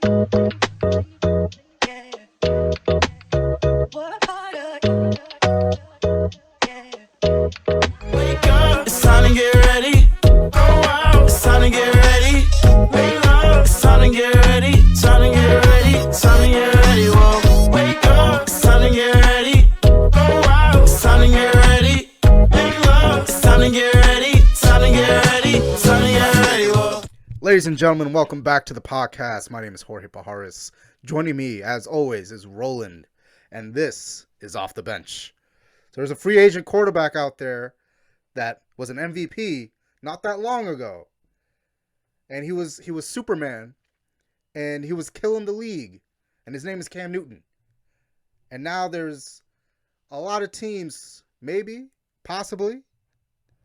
It's time to get ready. It's time to get ready. It's time to get ready. Time to get ready. Time to get ready. Whoa. Wake up. It's time to get ready. It's time to get ready. It's time to get ready. Time to get ready. Time to get ready. Whoa. Ladies and gentlemen, welcome back to the podcast. My name is Jorge Pajares. Joining me, as always, is Roland, and this is Off the Bench. So there's a free agent quarterback out there that was an MVP not that long ago, and he was Superman, and he was killing the league, and his name is Cam Newton. And now there's a lot of teams, maybe, possibly,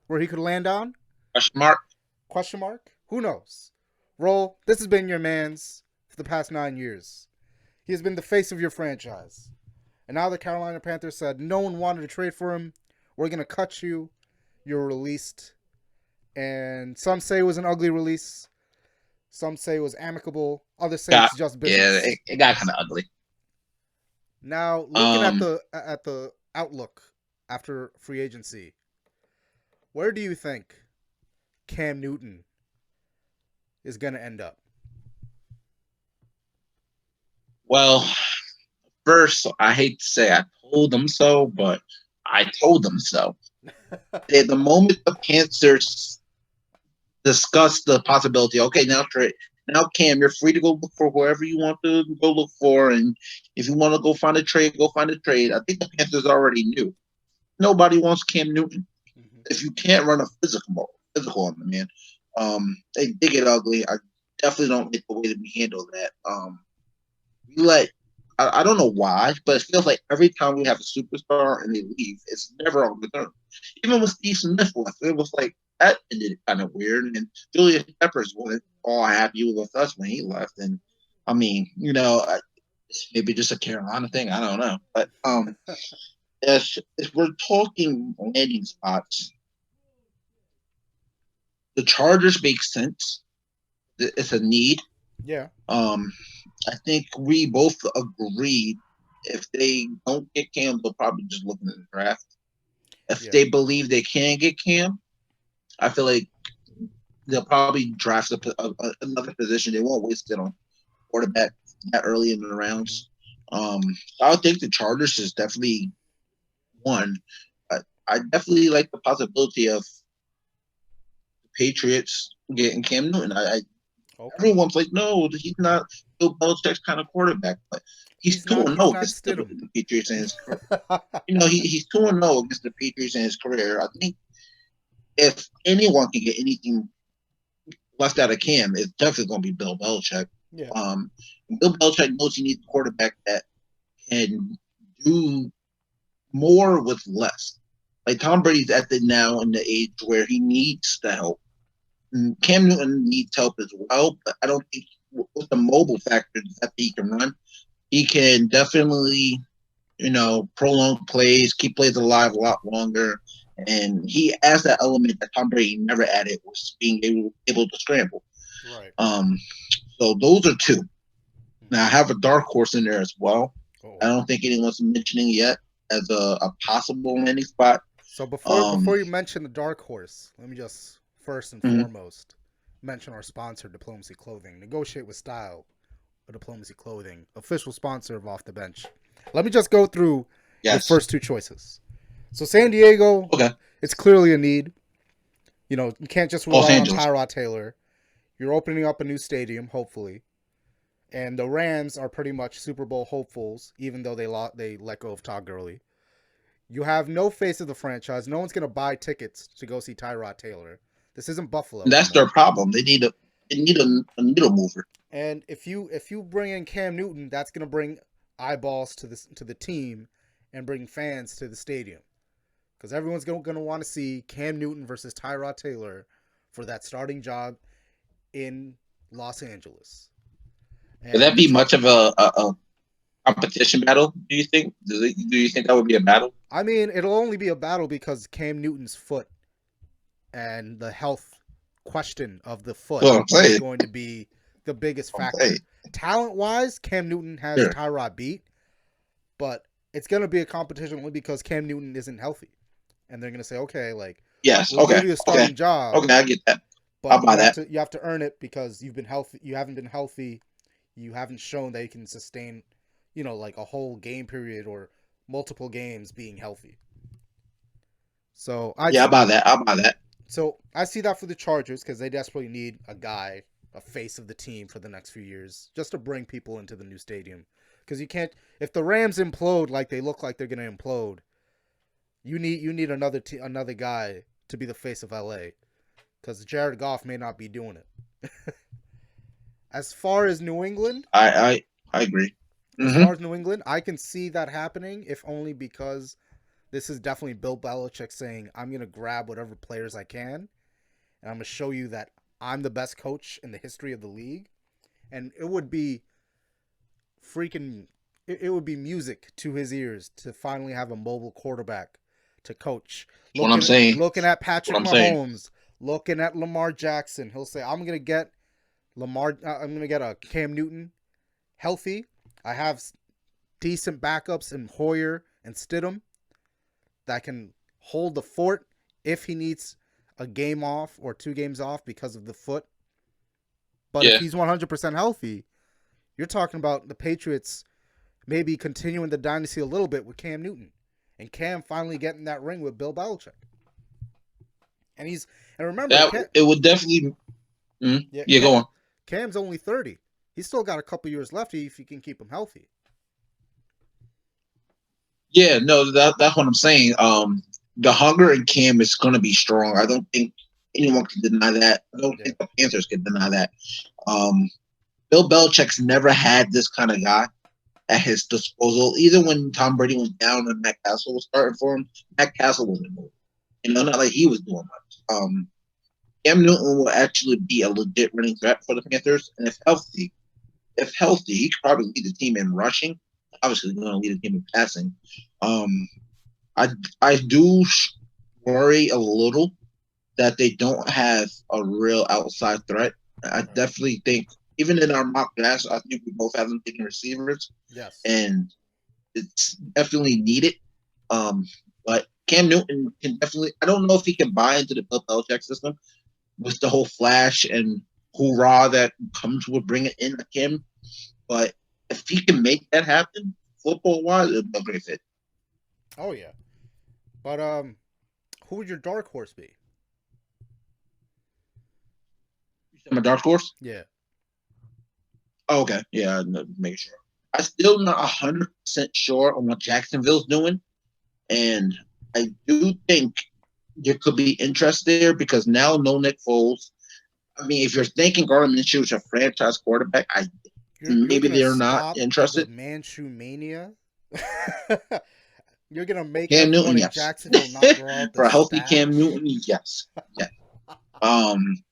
where he could land on. Question mark? Who knows? Roll, this has been your man's for the past 9 years. He has been the face of your franchise. And now the Carolina Panthers said no one wanted to trade for him. We're going to cut you. You're released. And some say it was an ugly release. Some say it was amicable. Others say it's just business. Yeah, it got kind of ugly. Now, looking at the outlook after free agency, where do you think Cam Newton is going to end up? Well, first, I hate to say I told them so, but I told them so. At the moment the Panthers discussed the possibility, okay, now Cam, you're free to go look for whoever you want to go look for, and if you want to go find a trade, go find a trade. I think the Panthers already knew. Nobody wants Cam Newton. Mm-hmm. If you can't run a physical on the man, they get ugly. I definitely don't like the way that we handle that. I don't know why, but it feels like every time we have a superstar and they leave, it's never on return. Even with Steve Smith left, it was like that ended kind of weird. And Julius Peppers wasn't all happy with us when he left. And I mean, maybe just a Carolina thing. I don't know. But if we're talking landing spots, the Chargers make sense. It's a need. Yeah. I think we both agreed if they don't get Cam, they'll probably just look in the draft. If they believe they can get Cam, I feel like they'll probably draft another position. They won't waste it on quarterback that early in the rounds. I think the Chargers is definitely one. I definitely like the possibility of the Patriots getting Cam Newton. Okay. Everyone's like, no, he's not Bill Belichick's kind of quarterback, but he's 2-0 against the Patriots in his career. He's 2-0 against the Patriots in his career. I think if anyone can get anything left out of Cam, it's definitely going to be Bill Belichick. Yeah. Bill Belichick knows he needs a quarterback that can do more with less. Like Tom Brady's at now in the age where he needs the help. Cam Newton needs help as well, but I don't think with the mobile factor that he can run, he can definitely, prolong plays, keep plays alive a lot longer, and he has that element that Tom Brady never added, was being able to scramble. Right. So those are two. Now I have a dark horse in there as well. Oh. I don't think anyone's mentioning yet as a possible landing spot. So before you mention the dark horse, let me just first and foremost mention our sponsor, Diplomacy Clothing. Negotiate with style with Diplomacy Clothing, official sponsor of Off the Bench. Let me just go through the first two choices. So San Diego, it's clearly a need. You can't just rely on Tyrod Taylor. You're opening up a new stadium, hopefully. And the Rams are pretty much Super Bowl hopefuls, even though they let go of Todd Gurley. You have no face of the franchise. No one's going to buy tickets to go see Tyrod Taylor. This isn't Buffalo. That's their problem. They need a needle mover. And if you bring in Cam Newton, that's going to bring eyeballs to the team and bring fans to the stadium, because everyone's going to want to see Cam Newton versus Tyrod Taylor for that starting job in Los Angeles. Would that be much of a competition battle, do you think? Do you think that would be a battle? I mean, it'll only be a battle because Cam Newton's foot and the health question of the foot is going to be the biggest factor. Hey. Talent-wise, Cam Newton has Sure. Tyrod beat, but it's going to be a competition only because Cam Newton isn't healthy. And they're going to say, okay, like, Yes. we'll Okay. give you a starting job. Okay, I get that. But I'll buy that. You have to earn it because you've been healthy. You haven't been healthy. You haven't shown that you can sustain, like a whole game period or multiple games being healthy. So I'll buy that. So I see that for the Chargers because they desperately need a guy, a face of the team for the next few years, just to bring people into the new stadium. Because you can't, if the Rams implode like they look like they're going to implode, you need another guy to be the face of LA. Because Jared Goff may not be doing it. As far as New England, I agree. As far as New England, I can see that happening, if only because this is definitely Bill Belichick saying, I'm going to grab whatever players I can, and I'm going to show you that I'm the best coach in the history of the league. And it would be it would be music to his ears to finally have a mobile quarterback to coach. What I'm saying. Looking at Patrick Mahomes, looking at Lamar Jackson, he'll say, I'm going to get a Cam Newton healthy. I have decent backups in Hoyer and Stidham that can hold the fort if he needs a game off or 2 games off because of the foot. But if he's 100% healthy, you're talking about the Patriots maybe continuing the dynasty a little bit with Cam Newton. And Cam finally getting that ring with Bill Belichick. And remember, it would definitely. Go on. Cam's only 30. He's still got a couple years left if you can keep him healthy. Yeah, no, that's what I'm saying. The hunger in Cam is going to be strong. I don't think anyone can deny that. I don't think the Panthers can deny that. Bill Belichick's never had this kind of guy at his disposal. Either when Tom Brady was down and Matt Castle was starting for him, Matt Castle wasn't moving. Not like he was doing much. Cam Newton will actually be a legit running threat for the Panthers, and if healthy, he could probably lead the team in rushing. Obviously, he's going to lead the team in passing. I do worry a little that they don't have a real outside threat. I definitely think, even in our mock drafts, I think we both have them taking receivers. Yes. And it's definitely needed. But Cam Newton can definitely – I don't know if he can buy into the Bill Belichick system with the whole flash and hoorah that comes with bringing in Cam. But if he can make that happen, football-wise, it'll be a great fit. Oh, yeah. But who would your dark horse be? My dark horse? Yeah. Oh, okay. Yeah, make sure. I'm still not 100% sure on what Jacksonville's doing. And I do think there could be interest there because now no Nick Foles. I mean, if you're thinking Gardner Minshew is a franchise quarterback, maybe they're not interested. The Minshew mania. You're gonna make Cam Newton, in Jacksonville not grow out for a healthy Cam Newton, yes. Cam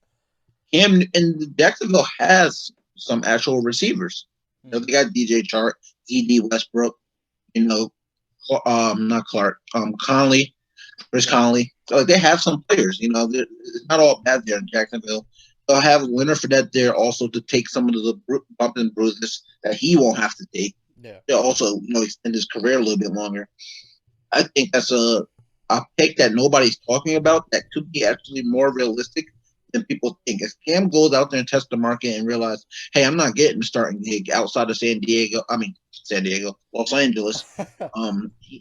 and Jacksonville has some actual receivers. They got DJ Chark, D.D. Westbrook, not Clark, Conley, Chris Conley. So they have some players. It's not all bad there in Jacksonville. They'll have Leonard Fournette there also to take some of the bumps and bruises that he won't have to take. Yeah. They'll also extend his career a little bit longer. I think that's a pick that nobody's talking about that could be actually more realistic than people think. If Cam goes out there and tests the market and realize, hey, I'm not getting a starting gig outside of Los Angeles.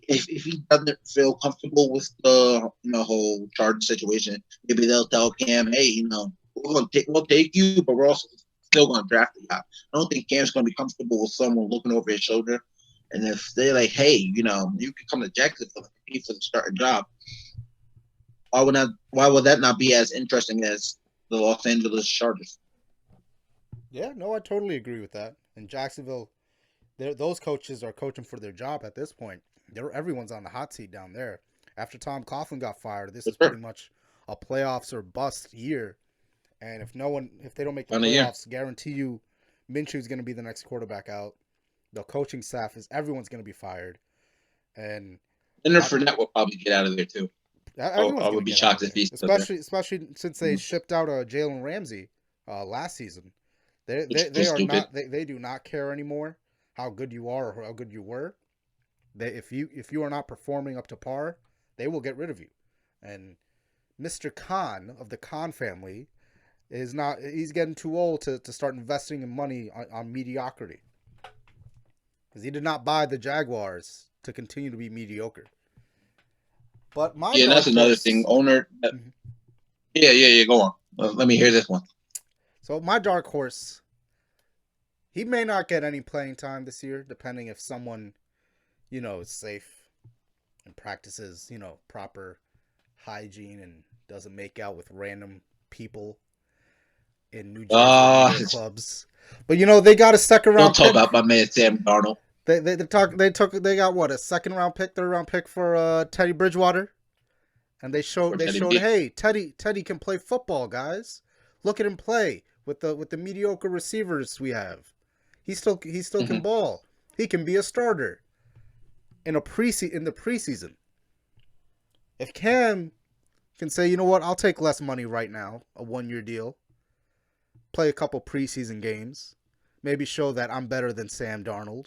If he doesn't feel comfortable with the whole Chargers situation, maybe they'll tell Cam, hey, we'll take you, but we're also still going to draft the guy. I don't think Cam's going to be comfortable with someone looking over his shoulder. And if they're like, hey, you can come to Jacksonville and compete for the starting job, why would that not be as interesting as the Los Angeles Chargers? Yeah, no, I totally agree with that. And Jacksonville, those coaches are coaching for their job at this point. Everyone's on the hot seat down there. After Tom Coughlin got fired, this is pretty much a playoffs or bust year. And if they don't make the playoffs, guarantee you Minshew's going to be the next quarterback out. The coaching staff everyone's going to be fired. And Leonard Fournette will probably get out of there too. I would be shocked if he's especially since they shipped out Jalen Ramsey last season. They are stupid. not. They do not care anymore how good you are or how good you were. If you are not performing up to par, they will get rid of you. And Mr. Khan of the Khan family is not. He's getting too old to start investing in money on mediocrity. Because he did not buy the Jaguars to continue to be mediocre. But my Yeah, that's another thing. Owner. Yeah. Go on. Let me hear this one. So my dark horse, he may not get any playing time this year, depending if someone, is safe and practices, proper hygiene and doesn't make out with random people in New Jersey clubs. But they got a second round. Don't talk about my man Sam Darnold. They got what, a second round pick, third round pick for Teddy Bridgewater, and they showed hey, Teddy can play football, guys. Look at him play with the mediocre receivers we have. He still can ball. He can be a starter in the preseason. If Cam can say, you know what, I'll take less money right now, a 1-year deal, play a couple preseason games, maybe show that I'm better than Sam Darnold,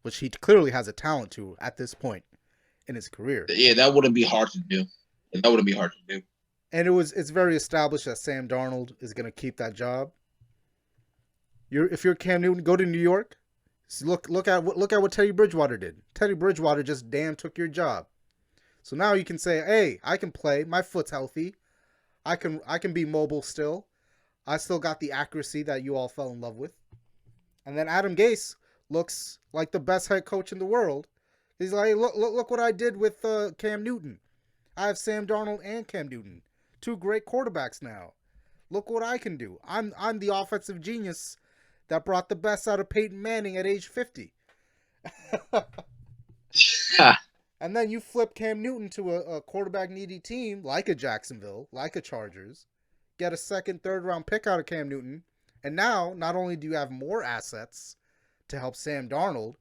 which he clearly has a talent to at this point in his career. Yeah, that wouldn't be hard to do. And it's very established that Sam Darnold is going to keep that job. If you're Cam Newton, go to New York. Look at what Teddy Bridgewater did. Teddy Bridgewater just took your job. So now you can say, hey, I can play. My foot's healthy. I can be mobile still. I still got the accuracy that you all fell in love with. And then Adam Gase looks like the best head coach in the world. He's like, hey, look what I did with Cam Newton. I have Sam Darnold and Cam Newton, 2 great quarterbacks now. Look what I can do. I'm the offensive genius that brought the best out of Peyton Manning at age 50. And then you flip Cam Newton to a quarterback needy team like a Jacksonville, like a Chargers, get a second, third round pick out of Cam Newton, and now not only do you have more assets to help Sam Darnold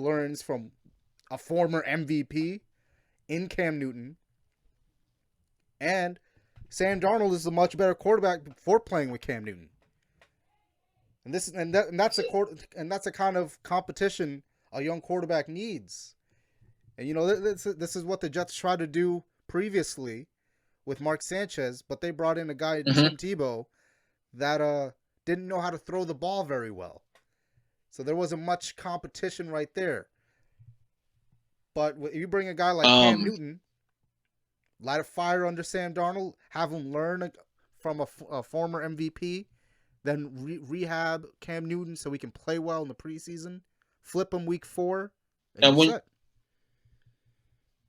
learns from a former MVP in Cam Newton, and Sam Darnold is a much better quarterback for playing with Cam Newton. And that's a kind of competition a young quarterback needs. And this is what the Jets tried to do previously with Mark Sanchez, but they brought in a guy, Tim Tebow, that didn't know how to throw the ball very well. So there wasn't much competition right there. But if you bring a guy like Cam Newton, light a fire under Sam Darnold, have him learn from a former MVP, then rehab Cam Newton so he can play well in the preseason, flip him week 4, and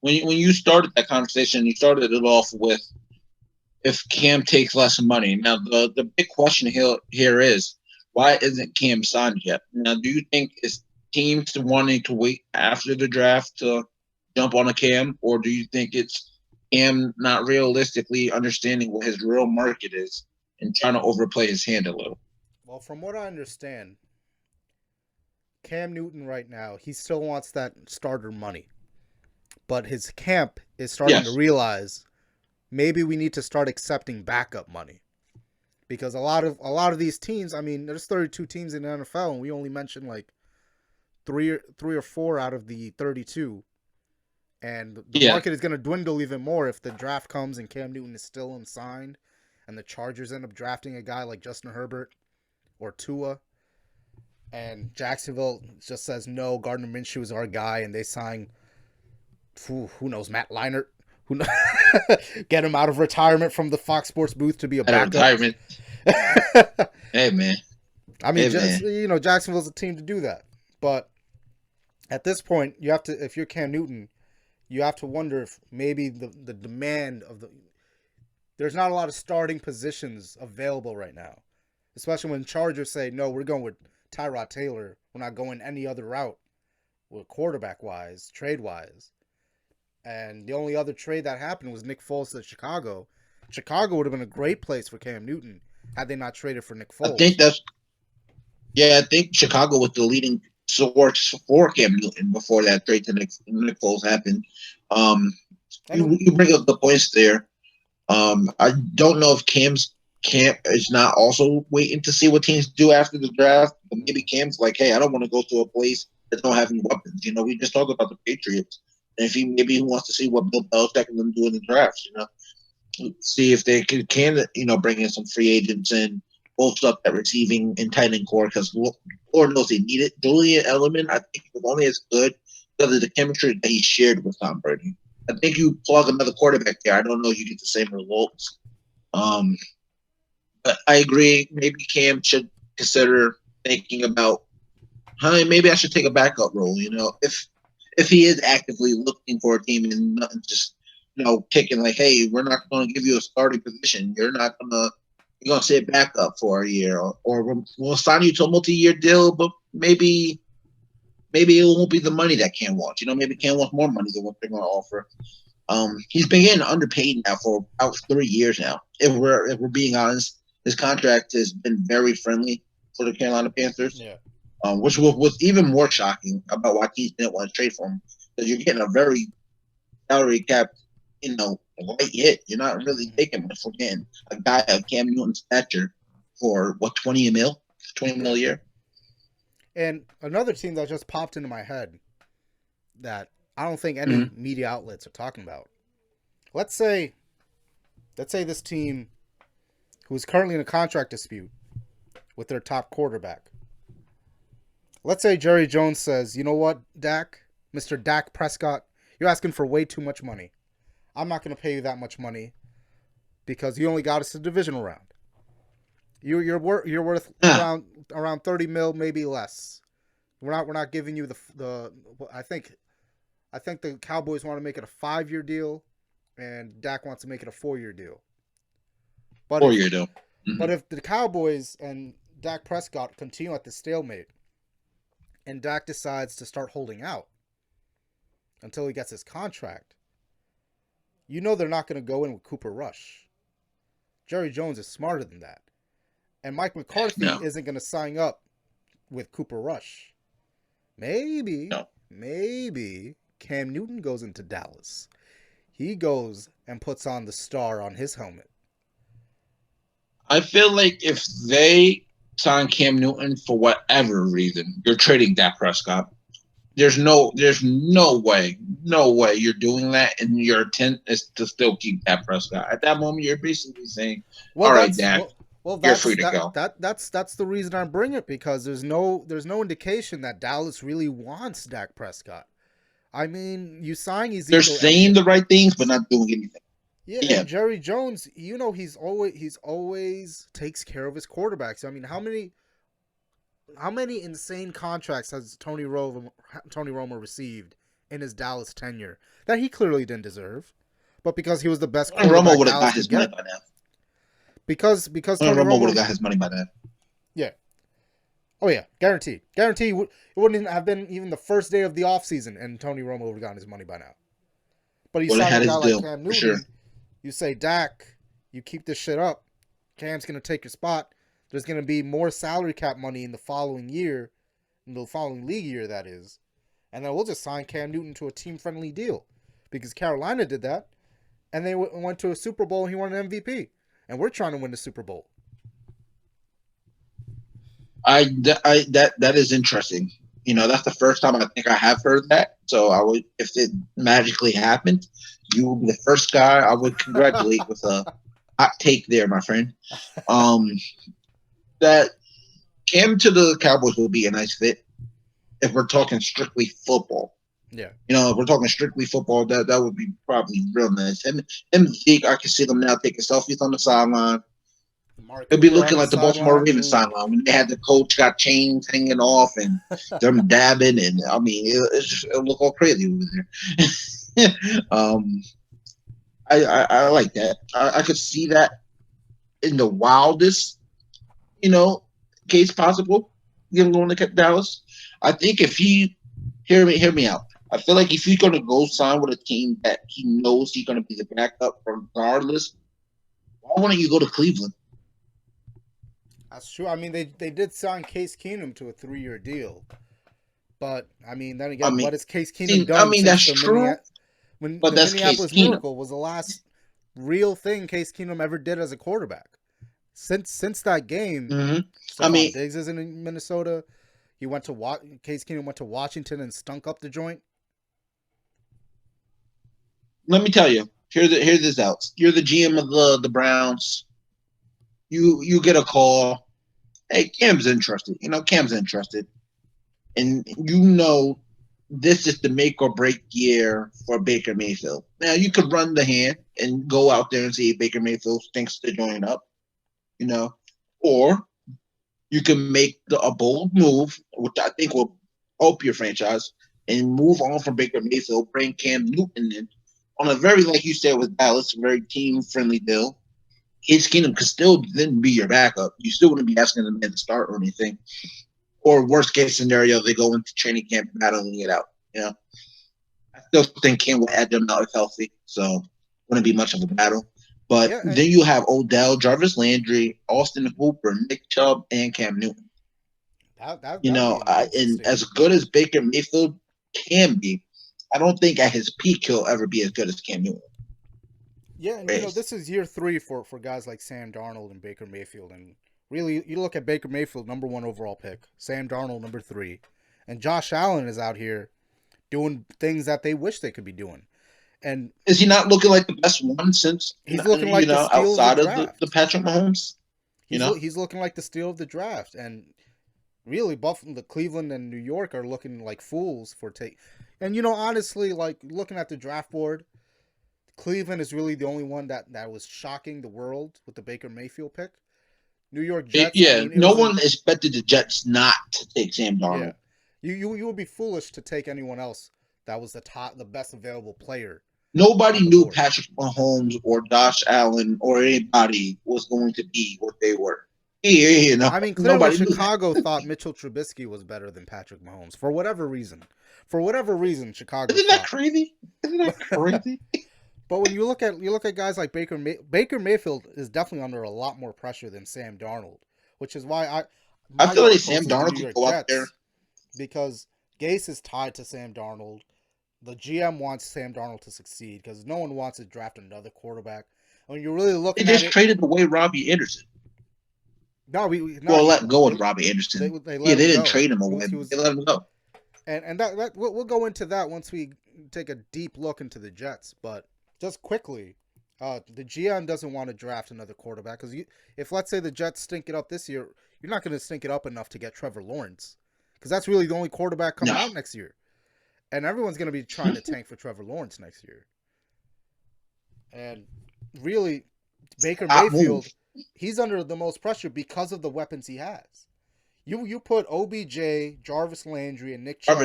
when you started that conversation, you started it off with if Cam takes less money. Now, the big question here is, why isn't Cam signed yet? Now, do you think it's teams wanting to wait after the draft to jump on a Cam, or do you think it's Cam not realistically understanding what his real market is and trying to overplay his hand a little? Well, from what I understand, Cam Newton right now, he still wants that starter money. But his camp is starting to realize maybe we need to start accepting backup money. Because a lot of these teams, I mean, there's 32 teams in the NFL, and we only mentioned like three or four out of the 32. And the market is going to dwindle even more if the draft comes and Cam Newton is still unsigned, and the Chargers end up drafting a guy like Justin Herbert or Tua, and Jacksonville just says no, Gardner Minshew is our guy, and they sign who knows, Matt Leinart, get him out of retirement from the Fox Sports booth to be a backup. Retirement. Hey man, I mean, Jacksonville's a team to do that. But at this point, you have to, if you're Cam Newton, you have to wonder if maybe the demand of there's not a lot of starting positions available right now, especially when Chargers say no, we're going with Tyrod Taylor, we're not going any other route, quarterback wise, trade wise. And the only other trade that happened was Nick Foles to Chicago. Chicago would have been a great place for Cam Newton had they not traded for Nick Foles. I think Chicago was the leading source for Cam Newton before that trade to Nick Foles happened. You bring up the points there. I don't know if Cam's Cam is not also waiting to see what teams do after the draft. But maybe Cam's like, hey, I don't want to go to a place that don't have any weapons. We just talked about the Patriots. And if he wants to see what Bill Belichick and them do in the drafts, see if they can bring in some free agents and bolster up that receiving and tight end core because Lord knows they need it. Julian Edelman, I think, was only as good because of the chemistry that he shared with Tom Brady. I think you plug another quarterback there, I don't know if you get the same results. But I agree. Maybe Cam should consider thinking about, maybe I should take a backup role. If he is actively looking for a team and not just picking like, hey, we're not going to give you a starting position. You're going to sit back up for a year, or we'll sign you to a multi-year deal, but maybe it won't be the money that Cam wants. Maybe Cam wants more money than what they're going to offer. He's been getting underpaid now for about 3 years now. If we're being honest, his contract has been very friendly for the Carolina Panthers. Yeah. Which was even more shocking about why teams didn't want to trade for him, because you're getting a very salary cap, light hit. You're not really taking much for getting a guy of Cam Newton's stature for what, 20 mil a year. And another team that just popped into my head that I don't think any media outlets are talking about. Let's say this team, who is currently in a contract dispute with their top quarterback. Let's say Jerry Jones says, you know what, Dak, Mr. Dak Prescott, you're asking for way too much money. I'm not going to pay you that much money because you only got us a divisional round. You're worth around 30 mil, maybe less. We're not giving you the I think the Cowboys want to make it a 5-year deal, and Dak wants to make it a 4-year deal. But 4-year deal. Mm-hmm. But if the Cowboys and Dak Prescott continue at the stalemate, and Dak decides to start holding out until he gets his contract, they're not going to go in with Cooper Rush. Jerry Jones is smarter than that. And Mike McCarthy isn't going to sign up with Cooper Rush. Maybe Cam Newton goes into Dallas. He goes and puts on the star on his helmet. I feel like if they sign Cam Newton for whatever reason, you're trading Dak Prescott. There's no way you're doing that, and your intent is to still keep Dak Prescott. At that moment, you're basically saying, "All right, Dak, you're free to go." That's the reason I bring it, because there's no indication that Dallas really wants Dak Prescott. I mean, you sign Ezekiel. They're saying the right things, but not doing anything. Yeah. And Jerry Jones, he's always takes care of his quarterbacks. I mean, how many insane contracts has Tony Romo received in his Dallas tenure that he clearly didn't deserve, but because he was the best quarterback, Romo would have got his money by now. Because Tony Romo would have got his money by now. Yeah. Oh yeah, guaranteed. It wouldn't have been even the first day of the offseason, and Tony Romo would have gotten his money by now. But he signed a guy like Cam Newton. Sure. You say, Dak, you keep this shit up, Cam's going to take your spot. There's going to be more salary cap money in the following year, in the following league year, that is. And then we'll just sign Cam Newton to a team-friendly deal. Because Carolina did that, and they went to a Super Bowl, and he won an MVP. And we're trying to win the Super Bowl. That is interesting. That's the first time I think I have heard that. So if it magically happened, you will be the first guy I would congratulate with a hot take there, my friend. That Cam to the Cowboys will be a nice fit if we're talking strictly football. Yeah. If we're talking strictly football, that would be probably real nice. And Zeke, I can see them now taking selfies on the sideline. It'll be looking like the Baltimore Ravens sideline when they had the coach got chains hanging off and them dabbing, and I mean it'll look all crazy over there. I like that. I could see that in the wildest, case possible. Going to Dallas. I think if he hear me out. I feel like if he's going to go sign with a team that he knows he's going to be the backup regardless, why wouldn't you go to Cleveland? That's true. I mean, they did sign Case Keenum to a 3-year deal, but I mean, then again, what has Case Keenum done? I mean, that's true. The that's Minneapolis Case Keenum. Miracle was the last real thing Case Keenum ever did as a quarterback. Since that game, Hmm. I Stephon mean, Diggs isn't in Minnesota. He went to Case Keenum went to Washington and stunk up the joint. let me tell you. Hear this out. You're the GM of the Browns. You get a call. Hey, Cam's interested. Cam's interested, and this is the make or break year for Baker Mayfield. Now you could run the hand and go out there and see if Baker Mayfield thinks to join up. Or you can make a bold move, which I think will help your franchise, and move on from Baker Mayfield, bring Cam Newton in on a very, like you said with Dallas, a very team friendly deal. Case Keenum could still then be your backup. You still wouldn't be asking the man to start or anything. Or worst case scenario, they go into training camp battling it out. I still think Cam will add them out if healthy, so wouldn't be much of a battle. But Yeah, then you have Odell, Jarvis Landry, Austin Hooper, Nick Chubb, and Cam Newton. that'd be And interesting. as good as Baker Mayfield can be, I don't think at his peak he'll ever be as good as Cam Newton. Yeah, and this is year 3 for guys like Sam Darnold and Baker Mayfield, and really, you look at Baker Mayfield, number 1 overall pick, Sam Darnold, number 3, and Josh Allen is out here doing things that they wish they could be doing. And is he not looking like the best one since he's looking like the steal outside of the draft. The Patrick Mahomes? He's looking like the steal of the draft, and really, Buffalo, Cleveland, and New York are looking like fools for take. And honestly, like looking at the draft board, Cleveland is really the only one that was shocking the world with the Baker Mayfield pick. New York Jets. No one expected the Jets not to take Sam Darnold. Yeah, you would be foolish to take anyone else that was the best available player. Nobody knew Patrick Mahomes or Josh Allen or anybody was going to be what they were. I mean, clearly Chicago thought Mitchell Trubisky was better than Patrick Mahomes for whatever reason. Chicago. Isn't that crazy? But when you look at guys like Baker Mayfield is definitely under a lot more pressure than Sam Darnold, which is why I feel like Sam Darnold could go out there because Gase is tied to Sam Darnold. The GM wants Sam Darnold to succeed because no one wants to draft another quarterback. When you're really looking, they just traded away Robbie Anderson. Let go of Robbie Anderson. They didn't trade him away. They let him go. And that we'll go into that once we take a deep look into the Jets. But just quickly, the GM doesn't want to draft another quarterback because if let's say the Jets stink it up this year, you're not going to stink it up enough to get Trevor Lawrence because that's really the only quarterback coming out next year. And everyone's going to be trying to tank for Trevor Lawrence next year. And really, Baker Mayfield, he's under the most pressure because of the weapons he has. You put OBJ, Jarvis Landry, and Nick Chubb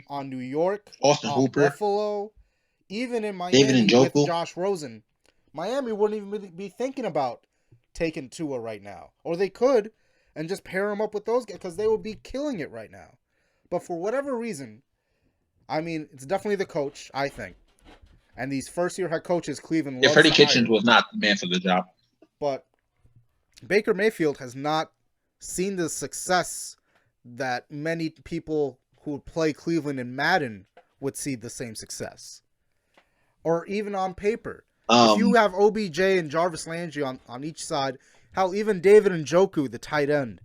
on New York, Austin Hooper, Buffalo, even in Miami with Josh Rosen. Miami wouldn't even be thinking about taking Tua right now. Or they could and just pair him up with those guys because they would be killing it right now. But for whatever reason, I mean, it's definitely the coach, I think. And these first-year head coaches, Cleveland loves Freddie Kitchens was not the man for the job. But Baker Mayfield has not seen the success that many people who would play Cleveland in Madden would see the same success. Or even on paper. If you have OBJ and Jarvis Landry on each side, hell, even David Njoku, the tight end,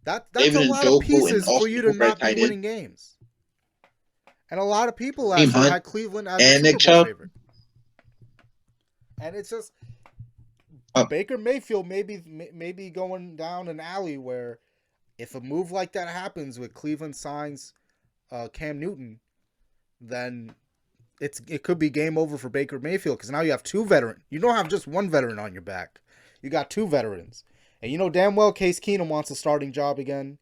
that's a lot of pieces for you to not be winning games. And a lot of people actually had Cleveland as a Super Bowl favorite. And it's just Baker Mayfield may be going down an alley where if a move like that happens with Cleveland signs Cam Newton, then it could be game over for Baker Mayfield because now you have 2 veterans. You don't have just 1 veteran on your back. You got 2 veterans. And you know damn well Case Keenum wants a starting job again.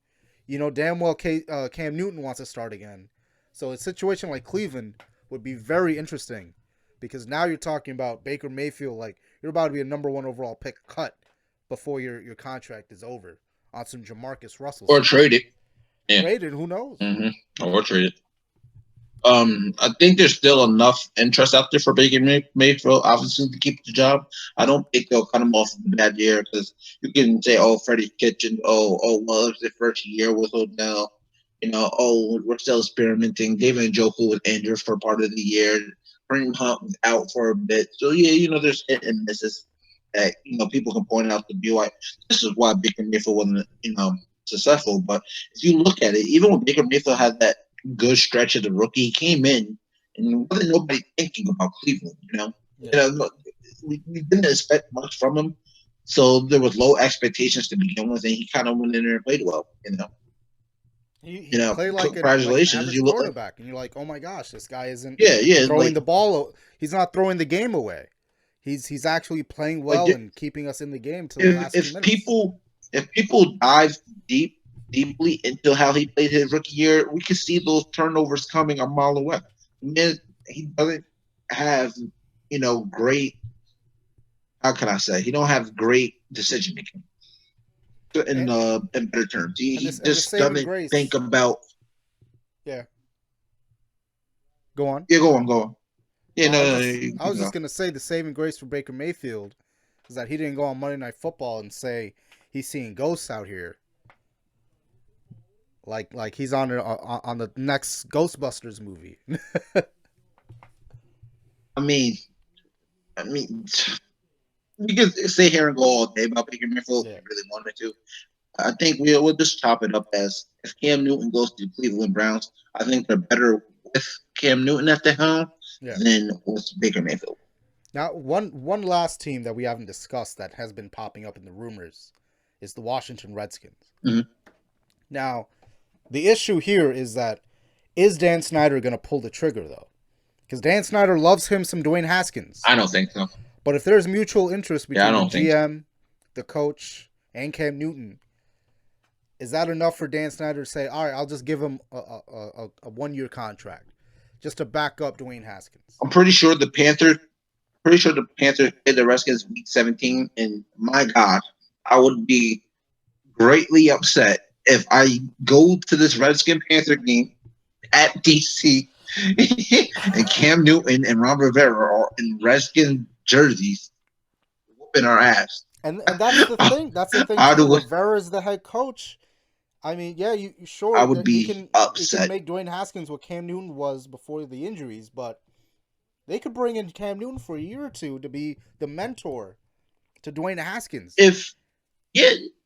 You know damn well Cam Newton wants to start again. So a situation like Cleveland would be very interesting because now you're talking about Baker Mayfield like you're about to be a number 1 overall pick cut before your contract is over on some Jamarcus Russell. Or traded. Yeah. Traded, who knows? Mm-hmm. Or traded. I think there's still enough interest out there for Baker Mayfield, obviously, to keep the job. I don't think they'll cut him off in a bad year because you can say, Freddie Kitchens, well, it was the first year with Odell. We're still experimenting. David Njoku was injured for part of the year. Kareem Hunt was out for a bit. So, there's hit and misses. that people can point out to be like, this is why Baker Mayfield wasn't successful. But if you look at it, even when Baker Mayfield had that good stretch as a rookie, he came in and wasn't nobody thinking about Cleveland. We didn't expect much from him, so there was low expectations to begin with, and he kind of went in there and played well. He played like an Congratulations, average you look quarterback, and you're like, oh my gosh, this guy isn't throwing the ball. He's not throwing the game away. He's actually playing well and keeping us in the game till the last 2 minutes. If people dive deeply into how he played his rookie year, we can see those turnovers coming a mile away. He doesn't have great. How can I say? He don't have great decision making. In better terms, he just doesn't think about. Yeah. Go on. Yeah, go on. Yeah, I was just gonna say the saving grace for Baker Mayfield is that he didn't go on Monday Night Football and say he's seeing ghosts out here. Like he's on the next Ghostbusters movie. I mean, we could sit here and go all day about Baker Mayfield if we really wanted to. I think we'll just chop it up as if Cam Newton goes to the Cleveland Browns, I think they're better with Cam Newton at the helm than with Baker Mayfield. Now, one last team that we haven't discussed that has been popping up in the rumors is the Washington Redskins. Mm-hmm. Now, the issue here is Dan Snyder going to pull the trigger, though? Because Dan Snyder loves him some Dwayne Haskins. I don't think so. But if there's mutual interest between the GM, the coach, and Cam Newton, is that enough for Dan Snyder to say, all right, I'll just give him a 1-year contract just to back up Dwayne Haskins? I'm pretty sure the Panthers played the Redskins week 17, and my God, I would be greatly upset if I go to this Redskin Panther game at DC and Cam Newton and Ron Rivera are in Redskin jerseys whooping our ass. And that's the thing. That's the thing. Rivera's the head coach. I mean, yeah, you sure. I would be upset. You can make Dwayne Haskins what Cam Newton was before the injuries, but they could bring in Cam Newton for a year or two to be the mentor to Dwayne Haskins.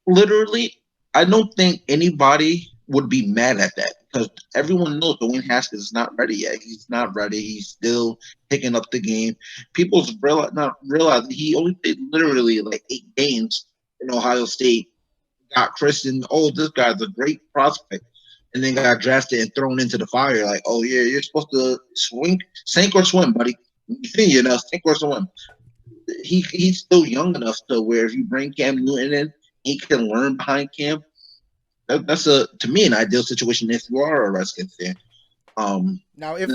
Literally, I don't think anybody would be mad at that because everyone knows Dwayne Haskins is not ready yet. He's not ready. He's still picking up the game. People not realize he only played literally like 8 games in Ohio State. Got christened, this guy's a great prospect, and then got drafted and thrown into the fire. Like, oh yeah, you're supposed to sink or swim, buddy. Sink or swim. He's still young enough to where if you bring Cam Newton in, he can learn behind Cam. That's to me an ideal situation if you are a Redskins fan. Now, if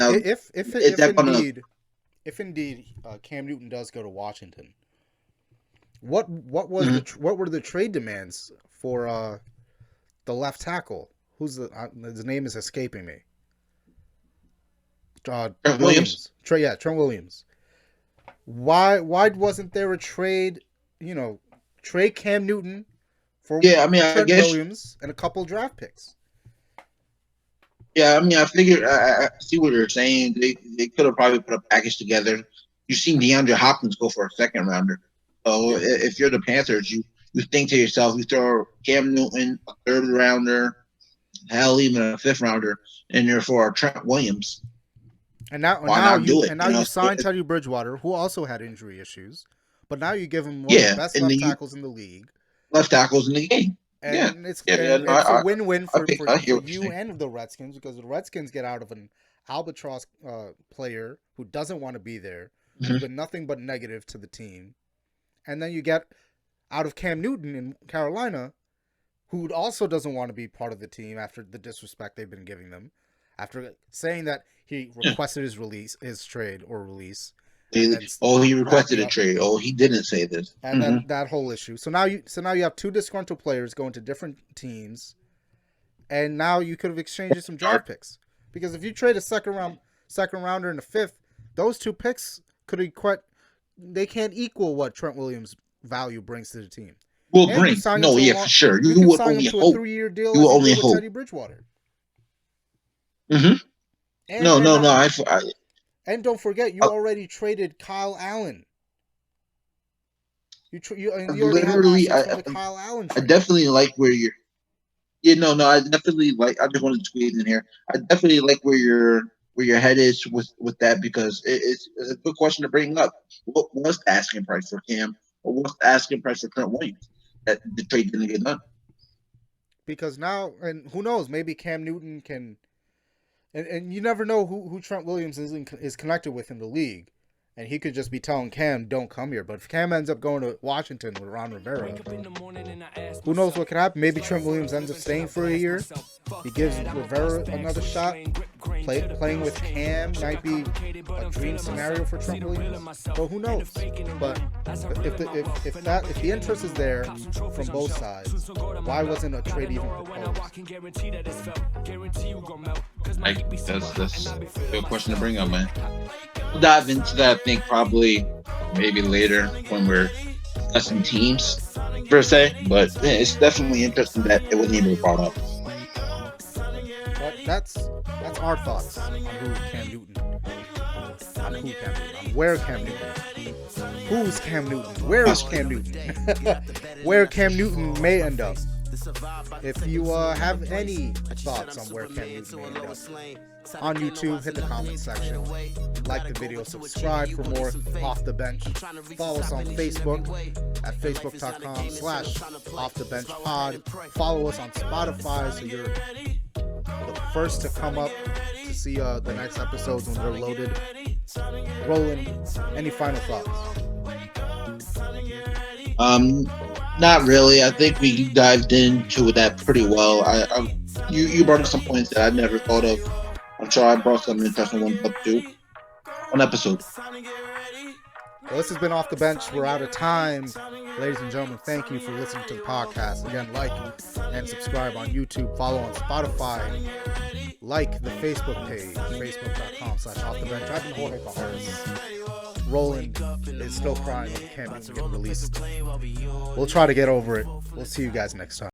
indeed Cam Newton does go to Washington, what were the trade demands for the left tackle? His name is escaping me. Trent Williams. Trent Williams. Why wasn't there a trade? Trade Cam Newton for Trent Williams and a couple draft picks. Yeah, I figure I see what you're saying. They could have probably put a package together. You've seen DeAndre Hopkins go for a second rounder. So if you're the Panthers, you think to yourself, you throw Cam Newton, a 3rd rounder, hell, even a 5th rounder, in there for Trent Williams. And now you signed Teddy Bridgewater, who also had injury issues, but now you give him one of the best left tackles in the league. Left tackles in the game. And it's a win-win for you and the Redskins because the Redskins get out of an albatross player who doesn't want to be there, who's been nothing but negative to the team. And then you get out of Cam Newton in Carolina, who also doesn't want to be part of the team after the disrespect they've been giving them, after saying that he requested his trade or release. He requested a trade. He didn't say this. And then that whole issue. So now you have 2 disgruntled players going to different teams, and now you could have exchanged some draft picks. Because if you trade a second rounder and a 5th, those 2 picks could equate. They can't equal what Trent Williams' value brings to the team. For sure. You would only hope. 3-year deal. You would only hope. Teddy Bridgewater. And don't forget, you already traded Kyle Allen. And you already have Literally, assets from the Kyle Allen I trade. definitely like where you're. Yeah, no, I definitely like. I just wanted to squeeze in here. I definitely like where your head is with that because it's a good question to bring up. What was the asking price for Cam? Or what's the asking price for Trent Williams? That the trade didn't get done. Because now, and who knows, maybe Cam Newton can, and you never know who Trent Williams is connected with in the league. And he could just be telling Cam, don't come here. But if Cam ends up going to Washington with Ron Rivera, who knows what could happen? Maybe Trent Williams ends up staying for a year. He gives Rivera another shot. Playing with Cam might be a dream scenario for Trent Williams. But who knows? But if the interest is there from both sides, why wasn't a trade even proposed? That's a good question to bring up, man. We'll dive into that, I think, probably maybe later when we're discussing teams, per se. But yeah, it's definitely interesting that it wasn't even brought up. But that's our thoughts on Cam Newton. On where Cam Newton. Who's Cam Newton? Where is Cam Newton? Where Cam Newton may end up. If you have any thoughts on where Cam Newton may end up, on YouTube, hit the comment section, like the video, subscribe for more Off the Bench. Follow us on Facebook at facebook.com/offthebenchpod. Follow us on Spotify so you're the first to come up to see the next episodes when they're loaded. Roland, any final thoughts? Not really. I think we dived into that pretty well. You brought up some points that I never thought of. I'm sure I brought some interesting ones up too. One episode. Well, this has been Off the Bench. We're out of time. Ladies and gentlemen, thank you for listening to the podcast. Again, like and subscribe on YouTube. Follow on Spotify. Like the Facebook page, facebook.com/offthebench. I've been Jorge Pajares. Roland is still crying when Cam Newton getting released. We'll try to get over it. We'll see you guys next time.